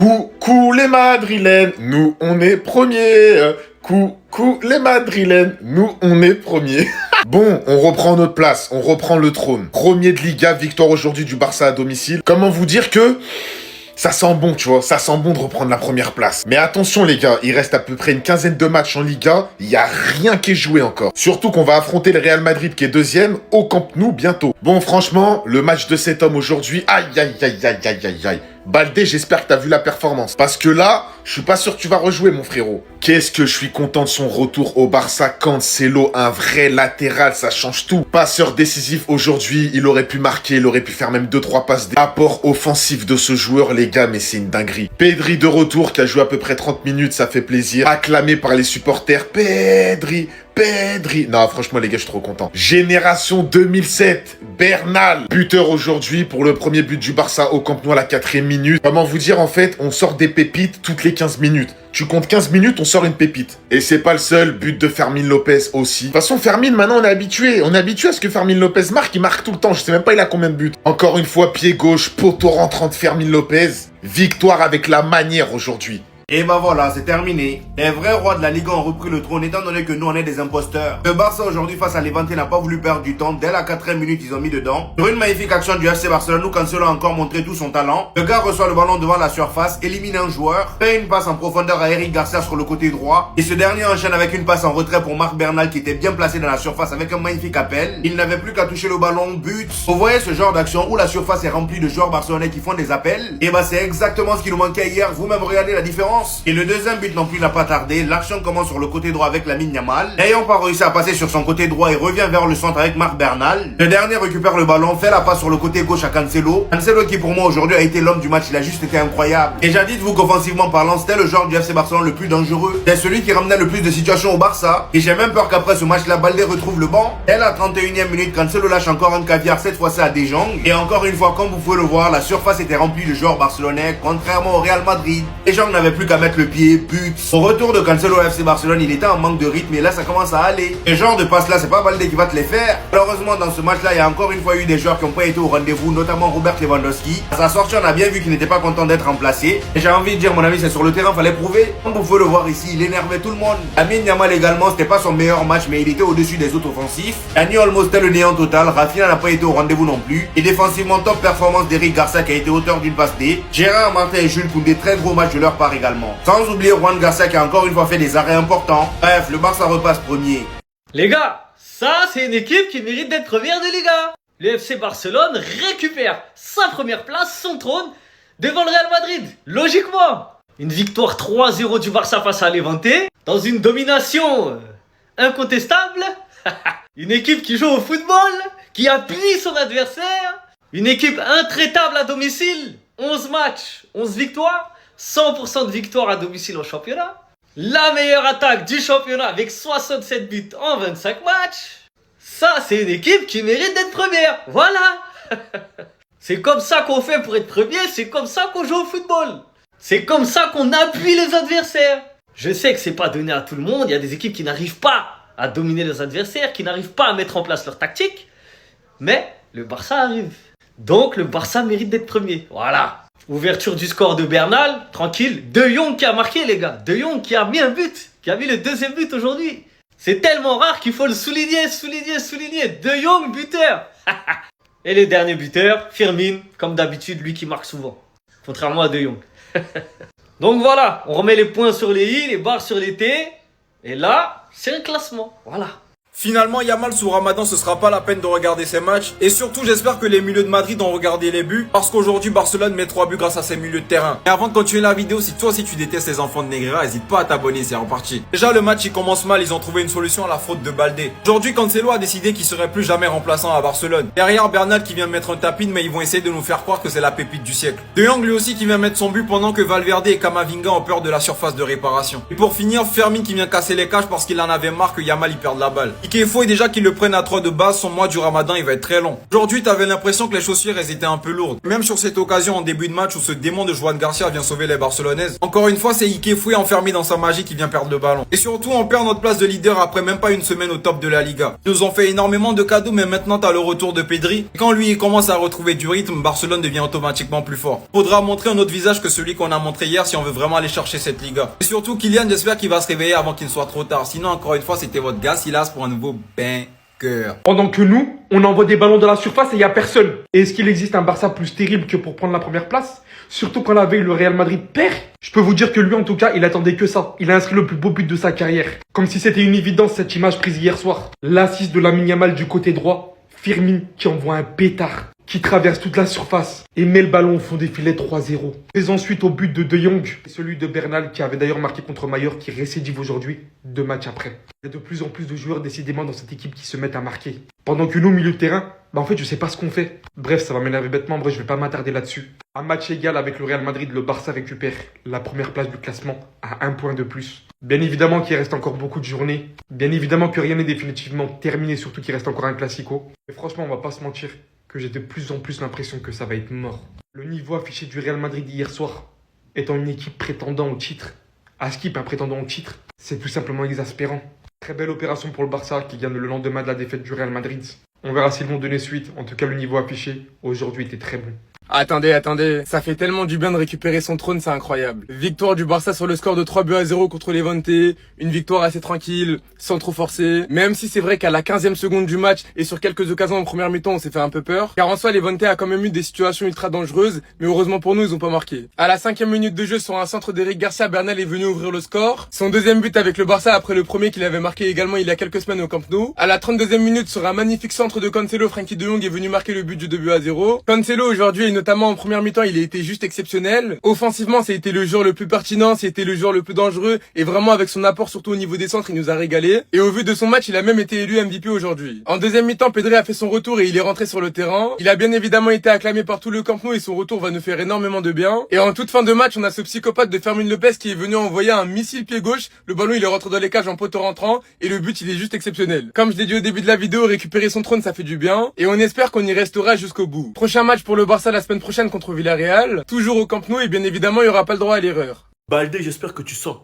Coucou les Madrilènes, nous on est premiers. Coucou les Madrilènes, nous on est premiers. Bon, on reprend notre place, on reprend le trône. Premier de Liga, victoire aujourd'hui du Barça à domicile. Comment vous dire que ça sent bon, tu vois, ça sent bon de reprendre la première place. Mais attention les gars, il reste à peu près une quinzaine de matchs en Liga, il n'y a rien qui est joué encore. Surtout qu'on va affronter le Real Madrid qui est deuxième au Camp Nou bientôt. Bon, franchement, le match de cet homme aujourd'hui, aïe aïe aïe aïe aïe aïe aïe. Baldé, j'espère que t'as vu la performance. Parce que là, je suis pas sûr que tu vas rejouer, mon frérot. Qu'est-ce que je suis content de son retour au Barça. Cancelo, un vrai latéral, ça change tout. Passeur décisif aujourd'hui, il aurait pu marquer, il aurait pu faire même 2-3 passes. Apport offensif de ce joueur, les gars, mais c'est une dinguerie. Pedri de retour, qui a joué à peu près 30 minutes, ça fait plaisir. Acclamé par les supporters. Pedri. Non, franchement, les gars, je suis trop content. Génération 2007, Bernal. Buteur aujourd'hui pour le premier but du Barça au Camp Nou à la 4e minute. Comment vous dire, en fait, on sort des pépites toutes les 15 minutes. Tu comptes 15 minutes, on sort une pépite. Et c'est pas le seul, but de Fermin Lopez aussi. De toute façon, Fermin, maintenant, on est habitué. On est habitué à ce que Fermin Lopez marque. Il marque tout le temps. Je sais même pas il a combien de buts. Encore une fois, pied gauche, poteau rentrant de Fermin Lopez. Victoire avec la manière aujourd'hui. Et bah voilà, c'est terminé. Les vrais rois de la Ligue ont repris le trône étant donné que nous on est des imposteurs. Le Barça aujourd'hui face à Levante n'a pas voulu perdre du temps. Dès la 4e minute, ils ont mis dedans. Sur une magnifique action du FC Barcelone, nous Cancelo a encore montré tout son talent. Le gars reçoit le ballon devant la surface, élimine un joueur, fait une passe en profondeur à Eric Garcia sur le côté droit. Et ce dernier enchaîne avec une passe en retrait pour Marc Bernal qui était bien placé dans la surface avec un magnifique appel. Il n'avait plus qu'à toucher le ballon, but. Vous voyez ce genre d'action où la surface est remplie de joueurs barcelonais qui font des appels? Et bah c'est exactement ce qui nous manquait hier. Vous-même regardez la différence. Et le deuxième but non plus n'a pas tardé. L'action commence sur le côté droit avec Lamine Yamal. N'ayant pas réussi à passer sur son côté droit, il revient vers le centre avec Marc Bernal. Le dernier récupère le ballon, fait la passe sur le côté gauche à Cancelo. Cancelo qui pour moi aujourd'hui a été l'homme du match, il a juste été incroyable. Et dites-vous qu'offensivement parlant, c'était le joueur du FC Barcelone le plus dangereux. C'est celui qui ramenait le plus de situations au Barça. Et j'ai même peur qu'après ce match, la Baldé retrouve le banc. Dès la 31e minute, Cancelo lâche encore un caviar, cette fois-ci à De Jong. Et encore une fois, comme vous pouvez le voir, la surface était remplie de joueurs barcelonais, contrairement au Real Madrid. De Jong n'avait plus qu'à mettre le pied, but. Au retour de Cancelo au FC Barcelone, il était en manque de rythme et là ça commence à aller. Ce genre de passe là, c'est pas Baldé qui va te les faire. Malheureusement dans ce match là, il y a encore une fois eu des joueurs qui n'ont pas été au rendez-vous, notamment Robert Lewandowski. À sa sortie, on a bien vu qu'il n'était pas content d'être remplacé. Et j'ai envie de dire mon ami, c'est sur le terrain, fallait prouver. Comme vous pouvez le voir ici, il énervait tout le monde. Lamine Yamal également, c'était pas son meilleur match, mais il était au-dessus des autres offensifs. Dani Olmo c'était le néant total, Rafinha n'a pas été au rendez-vous non plus. Et défensivement, top performance d'Eric Garcia qui a été auteur d'une passe D. Gérard Martin et Jules Koundé, très gros match de leur part également. Sans oublier Juan Garcia qui a encore une fois fait des arrêts importants. Bref, le Barça repasse premier. Les gars, ça c'est une équipe qui mérite d'être première de Liga. Le FC Barcelone récupère sa première place, son trône, devant le Real Madrid. Logiquement, une victoire 3-0 du Barça face à Levante, dans une domination incontestable. Une équipe qui joue au football, qui appuie son adversaire. Une équipe intraitable à domicile. 11 matchs, 11 victoires. 100% de victoire à domicile au championnat. La meilleure attaque du championnat avec 67 buts en 25 matchs. Ça, c'est une équipe qui mérite d'être première. Voilà. C'est comme ça qu'on fait pour être premier. C'est comme ça qu'on joue au football. C'est comme ça qu'on appuie les adversaires. Je sais que c'est pas donné à tout le monde. Il y a des équipes qui n'arrivent pas à dominer leurs adversaires, qui n'arrivent pas à mettre en place leur tactique. Mais le Barça arrive. Donc le Barça mérite d'être premier. Voilà. Ouverture du score de Bernal, tranquille. De Jong qui a marqué les gars. De Jong qui a mis un but, qui a mis le deuxième but aujourd'hui. C'est tellement rare qu'il faut le souligner. De Jong buteur. Et le dernier buteur, Firmin, comme d'habitude, lui qui marque souvent. Contrairement à De Jong. Donc voilà, on remet les points sur les i, les barres sur les t. Et là, c'est un classement. Voilà. Finalement, Yamal sous Ramadan, ce sera pas la peine de regarder ces matchs. Et surtout, j'espère que les milieux de Madrid ont regardé les buts. Parce qu'aujourd'hui, Barcelone met 3 buts grâce à ses milieux de terrain. Et avant de continuer la vidéo, si toi aussi tu détestes les enfants de Negreira, n'hésite pas à t'abonner, c'est reparti. Déjà, le match il commence mal, ils ont trouvé une solution à la faute de Baldé. Aujourd'hui, Cancelo a décidé qu'il serait plus jamais remplaçant à Barcelone. Derrière, Bernal qui vient de mettre un tapin, mais ils vont essayer de nous faire croire que c'est la pépite du siècle. De Jong lui aussi qui vient mettre son but pendant que Valverde et Camavinga ont peur de la surface de réparation. Et pour finir, Fermin qui vient casser les cages parce qu'il en avait marre que Yamal y perde la balle. Ike Foué, déjà qu'ils le prennent à 3 de base, son mois du Ramadan il va être très long. Aujourd'hui t'avais l'impression que les chaussures elles étaient un peu lourdes. Même sur cette occasion en début de match où ce démon de Juan Garcia vient sauver les Barcelonaises. Encore une fois c'est Ike Foué enfermé dans sa magie qui vient perdre le ballon. Et surtout on perd notre place de leader après même pas une semaine au top de la Liga. Ils nous ont fait énormément de cadeaux mais maintenant t'as le retour de Pedri. Et quand lui il commence à retrouver du rythme, Barcelone devient automatiquement plus fort. Faudra montrer un autre visage que celui qu'on a montré hier si on veut vraiment aller chercher cette Liga. Et surtout Kylian, j'espère qu'il va se réveiller avant qu'il ne soit trop tard. Sinon encore une fois c'était votre gars Silas pour un nouveau banger. Pendant que nous, on envoie des ballons dans la surface et il n'y a personne. Et est-ce qu'il existe un Barça plus terrible que pour prendre la première place? Surtout quand la veille le Real Madrid perd. Je peux vous dire que lui en tout cas, il attendait que ça. Il a inscrit le plus beau but de sa carrière. Comme si c'était une évidence cette image prise hier soir. L'assist de Lamine Yamal du côté droit. Firmine qui envoie un pétard, qui traverse toute la surface et met le ballon au fond des filets 3-0. Mais ensuite au but de De Jong et celui de Bernal qui avait d'ailleurs marqué contre Mallorca qui récidive aujourd'hui 2 matchs après. Il y a de plus en plus de joueurs décidément dans cette équipe qui se mettent à marquer. Pendant que nous, au milieu de terrain, en fait je sais pas ce qu'on fait. Bref, ça va m'énerver bêtement, bref je vais pas m'attarder là-dessus. Un match égal avec le Real Madrid, le Barça récupère la première place du classement à 1 point de plus. Bien évidemment qu'il reste encore beaucoup de journées. Bien évidemment que rien n'est définitivement terminé, surtout qu'il reste encore un classico. Mais franchement, on va pas se mentir que j'ai de plus en plus l'impression que ça va être mort. Le niveau affiché du Real Madrid hier soir, étant une équipe prétendant au titre, à skip un prétendant au titre, c'est tout simplement exaspérant. Très belle opération pour le Barça qui gagne le lendemain de la défaite du Real Madrid. On verra s'ils vont donner suite. En tout cas, le niveau affiché aujourd'hui était très bon. Attendez, ça fait tellement du bien de récupérer son trône, c'est incroyable. Victoire du Barça sur le score de 3-0 contre Levante, une victoire assez tranquille, sans trop forcer. Même si c'est vrai qu'à la 15e seconde du match et sur quelques occasions en première mi-temps, on s'est fait un peu peur. Car en soi, Levante a quand même eu des situations ultra dangereuses, mais heureusement pour nous, ils ont pas marqué. À la 5e minute de jeu, sur un centre d'Eric Garcia, Bernal est venu ouvrir le score. Son deuxième but avec le Barça après le premier qu'il avait marqué également il y a quelques semaines au Camp Nou. À la 32e minute, sur un magnifique centre de Cancelo, Frenkie de Jong est venu marquer le but du 2-0. Cancelo aujourd'hui est notamment en première mi-temps, il a été juste exceptionnel. Offensivement, c'était le joueur le plus pertinent, c'était le joueur le plus dangereux et vraiment avec son apport surtout au niveau des centres, il nous a régalé. Et au vu de son match, il a même été élu MVP aujourd'hui. En deuxième mi-temps, Pedri a fait son retour et il est rentré sur le terrain. Il a bien évidemment été acclamé par tout le Camp Nou et son retour va nous faire énormément de bien. Et en toute fin de match, on a ce psychopathe de Fermin Lopez qui est venu envoyer un missile pied gauche. Le ballon, il est rentré dans les cages en poteau rentrant et le but, il est juste exceptionnel. Comme je l'ai dit au début de la vidéo, récupérer son trône, ça fait du bien et on espère qu'on y restera jusqu'au bout. Prochain match pour le Barça la semaine prochaine contre Villarreal, toujours au Camp Nou et bien évidemment il n'y aura pas le droit à l'erreur. Baldé, j'espère que tu sens.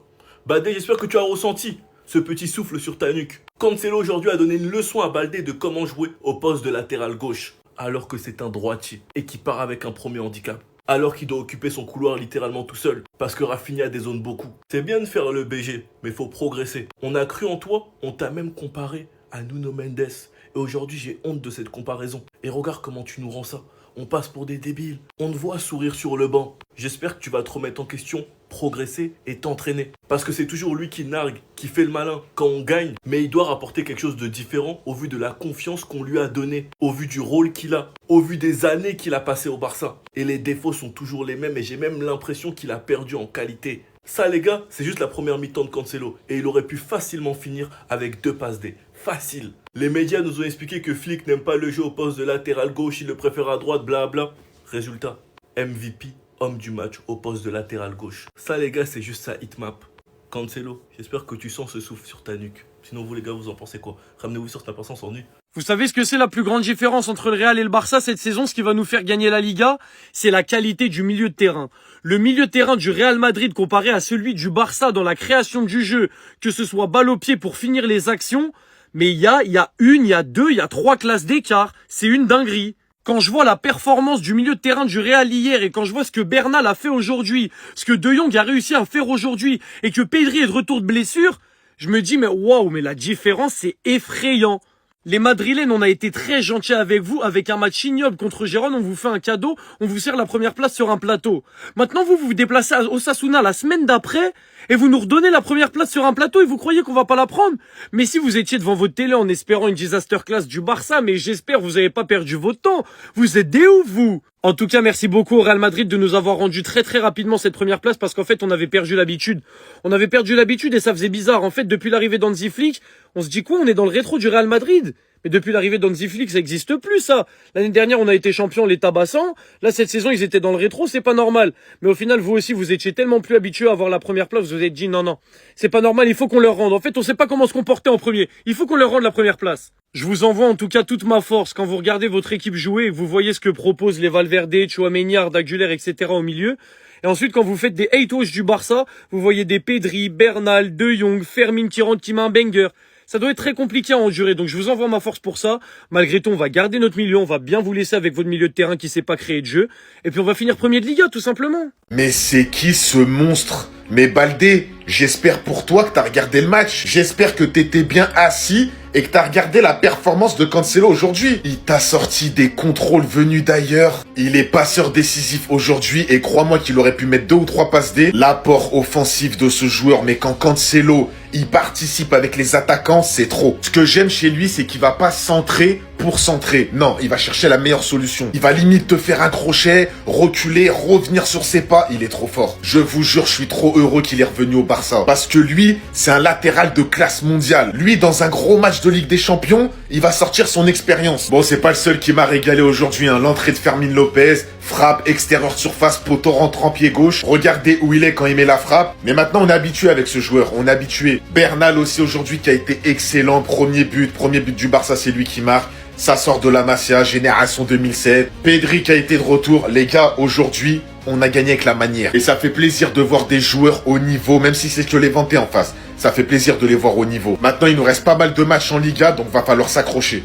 Baldé, j'espère que tu as ressenti ce petit souffle sur ta nuque. Cancelo aujourd'hui a donné une leçon à Baldé de comment jouer au poste de latéral gauche, alors que c'est un droitier et qui part avec un premier handicap. Alors qu'il doit occuper son couloir littéralement tout seul, parce que Rafinha dézone beaucoup. C'est bien de faire le BG, mais faut progresser. On a cru en toi, on t'a même comparé à Nuno Mendes. Et aujourd'hui j'ai honte de cette comparaison. Et regarde comment tu nous rends ça. On passe pour des débiles. On te voit sourire sur le banc. J'espère que tu vas te remettre en question, progresser et t'entraîner. Parce que c'est toujours lui qui nargue, qui fait le malin quand on gagne. Mais il doit rapporter quelque chose de différent au vu de la confiance qu'on lui a donnée. Au vu du rôle qu'il a. Au vu des années qu'il a passé au Barça. Et les défauts sont toujours les mêmes et j'ai même l'impression qu'il a perdu en qualité. Ça les gars, c'est juste la première mi-temps de Cancelo. Et il aurait pu facilement finir avec 2 passes D. Facile. Les médias nous ont expliqué que Flick n'aime pas le jeu au poste de latéral gauche, il le préfère à droite, blabla. Résultat, MVP, homme du match au poste de latéral gauche. Ça les gars, c'est juste sa hitmap. Cancelo, j'espère que tu sens ce souffle sur ta nuque. Sinon vous les gars, vous en pensez quoi? Ramenez-vous sur ta patience en nu. Vous savez ce que c'est la plus grande différence entre le Real et le Barça cette saison? Ce qui va nous faire gagner la Liga, c'est la qualité du milieu de terrain. Le milieu de terrain du Real Madrid comparé à celui du Barça dans la création du jeu, que ce soit balle au pied pour finir les actions, mais il y a 3 classes d'écart. C'est une dinguerie. Quand je vois la performance du milieu de terrain du Real hier et quand je vois ce que Bernal a fait aujourd'hui, ce que De Jong a réussi à faire aujourd'hui et que Pedri est de retour de blessure, je me dis mais waouh, mais la différence c'est effrayant. Les Madrilènes, on a été très gentils avec vous, avec un match ignoble contre Gérone, on vous fait un cadeau, on vous sert la première place sur un plateau. Maintenant, vous vous déplacez à Osasuna la semaine d'après, et vous nous redonnez la première place sur un plateau, et vous croyez qu'on va pas la prendre? Mais si vous étiez devant votre télé en espérant une disaster class du Barça, mais j'espère vous avez pas perdu votre temps. Vous êtes des ouf, vous! En tout cas, merci beaucoup au Real Madrid de nous avoir rendu très rapidement cette première place parce qu'en fait, on avait perdu l'habitude. On avait perdu l'habitude et ça faisait bizarre. En fait, depuis l'arrivée d'Hansi Flick, on se dit quoi? On est dans le rétro du Real Madrid? Mais depuis l'arrivée d'Hansi Flick, ça existe plus, ça. L'année dernière, on a été champion en les tabassant. Là, cette saison, ils étaient dans le rétro, c'est pas normal. Mais au final, vous aussi, vous étiez tellement plus habitués à avoir la première place, vous vous êtes dit, non, c'est pas normal, il faut qu'on leur rende. En fait, on sait pas comment se comporter en premier. Il faut qu'on leur rende la première place. Je vous envoie en tout cas toute ma force quand vous regardez votre équipe jouer et que vous voyez ce que proposent les Valverde, Tchouaméni, Arda Güler, etc. au milieu. Et ensuite, quand vous faites des hate-wash du Barça, vous voyez des Pedri, Bernal, De Jong, Fermin qui rentre, qui met un banger. Ça doit être très compliqué à endurer, donc je vous envoie ma force pour ça. Malgré tout, on va garder notre milieu, on va bien vous laisser avec votre milieu de terrain qui sait pas créer de jeu. Et puis on va finir premier de Liga, tout simplement. Mais c'est qui ce monstre? Mais Baldé, j'espère pour toi que t'as regardé le match. J'espère que t'étais bien assis et que t'as regardé la performance de Cancelo aujourd'hui. Il t'a sorti des contrôles venus d'ailleurs. Il est passeur décisif aujourd'hui et crois-moi qu'il aurait pu mettre 2 ou 3 passes D. L'apport offensif de ce joueur, mais quand Cancelo, il participe avec les attaquants, c'est trop. Ce que j'aime chez lui, c'est qu'il va pas centrer pour centrer. Non, il va chercher la meilleure solution. Il va limite te faire un crochet, reculer, revenir sur ses pas. Il est trop fort. Je vous jure, je suis trop heureux qu'il est revenu au Barça. Parce que lui, c'est un latéral de classe mondiale. Lui, dans un gros match de Ligue des Champions, il va sortir son expérience. Bon, c'est pas le seul qui m'a régalé aujourd'hui, hein. L'entrée de Fermin Lopez, frappe, extérieur de surface, poteau rentrant pied gauche. Regardez où il est quand il met la frappe. Mais maintenant, on est habitué avec ce joueur. On est habitué. Bernal aussi aujourd'hui qui a été excellent. Premier but du Barça, c'est lui qui marque. Ça sort de la Masia, génération 2007. Pedri qui a été de retour. Les gars, aujourd'hui, on a gagné avec la manière. Et ça fait plaisir de voir des joueurs au niveau, même si c'est que les vanter en face. Ça fait plaisir de les voir au niveau. Maintenant, il nous reste pas mal de matchs en Liga, donc va falloir s'accrocher.